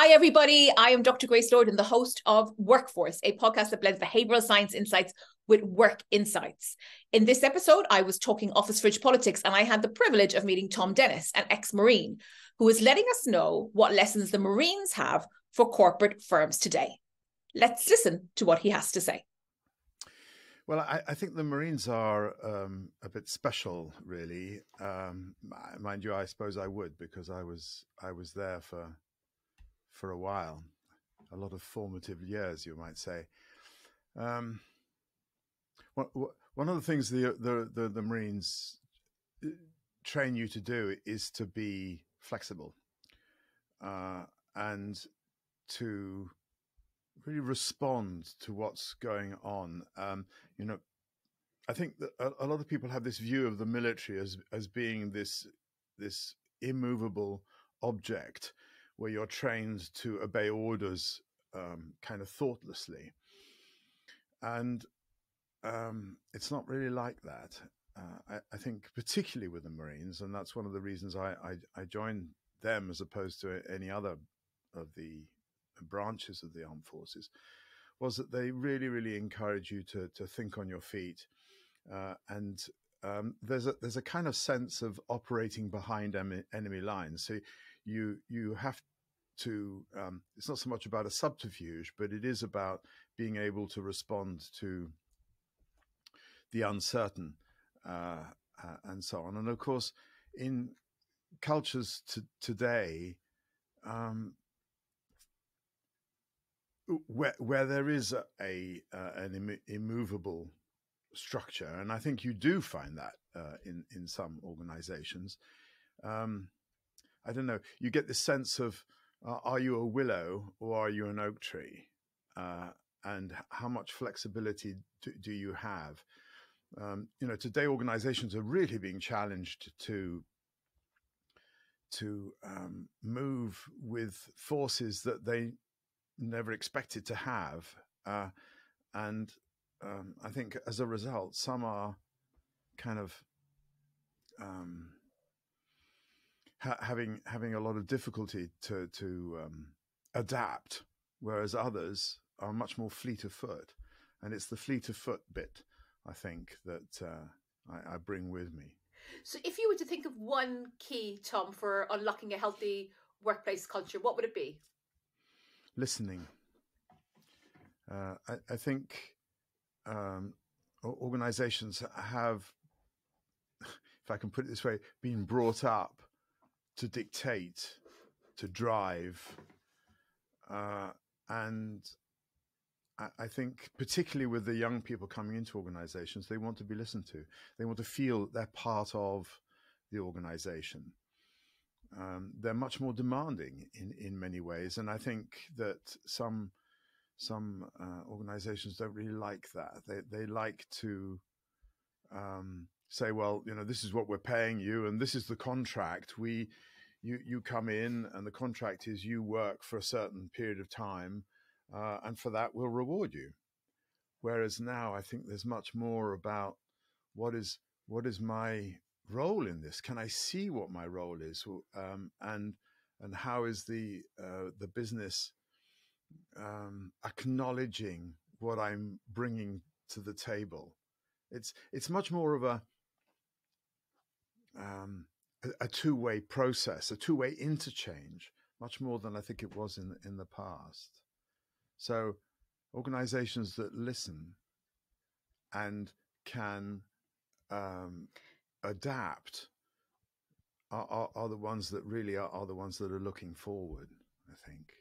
Hi, everybody. I am Dr. Grace Lord and the host of Workforce, a podcast that blends behavioral science insights with work insights. In this episode, I was talking office fridge politics, and I had the privilege of meeting Thom Dennis, an ex-Marine, who is letting us know what lessons the Marines have for corporate firms today. Let's listen to what he has to say. Well, I think the Marines are a bit special, really. Mind you, I suppose I would, because I was there for a while, a lot of formative years, you might say. One of the things the Marines train you to do is to be flexible and to really respond to what's going on. I think that a lot of people have this view of the military as being this immovable object where you're trained to obey orders kind of thoughtlessly. And it's not really like that. I think particularly with the Marines, and that's one of the reasons I joined them as opposed to any other of the branches of the armed forces, was that they really, really encourage you to think on your feet. And there's a kind of sense of operating behind enemy lines. So you have to, it's not so much about a subterfuge, but it is about being able to respond to the uncertain and so on. And of course, in cultures today, where there is an immovable structure, and I think you do find that in some organizations. I don't know, you get this sense of are you a willow or are you an oak tree? And how much flexibility do you have? Today organizations are really being challenged to move with forces that they never expected to have. And I think as a result, some are kind of having a lot of difficulty to adapt, whereas others are much more fleet of foot. And it's the fleet of foot bit, I think, that I bring with me. So if you were to think of one key, Thom, for unlocking a healthy workplace culture, what would it be? Listening. I think organizations have, if I can put it this way, been brought up to dictate, to drive. And I think particularly with the young people coming into organizations, they want to be listened to. They want to feel they're part of the organization. They're much more demanding in many ways. And I think that some organizations don't really like that. They like to say, well, this is what we're paying you, and this is the contract. You come in, and the contract is you work for a certain period of time, and for that we'll reward you. Whereas now, I think there's much more about what is my role in this? Can I see what my role is, and how is the business acknowledging what I'm bringing to the table? It's much more of a two-way process, a two-way interchange, much more than I think it was in the past. So organizations that listen and can adapt are the ones that really are the ones that are looking forward, I think.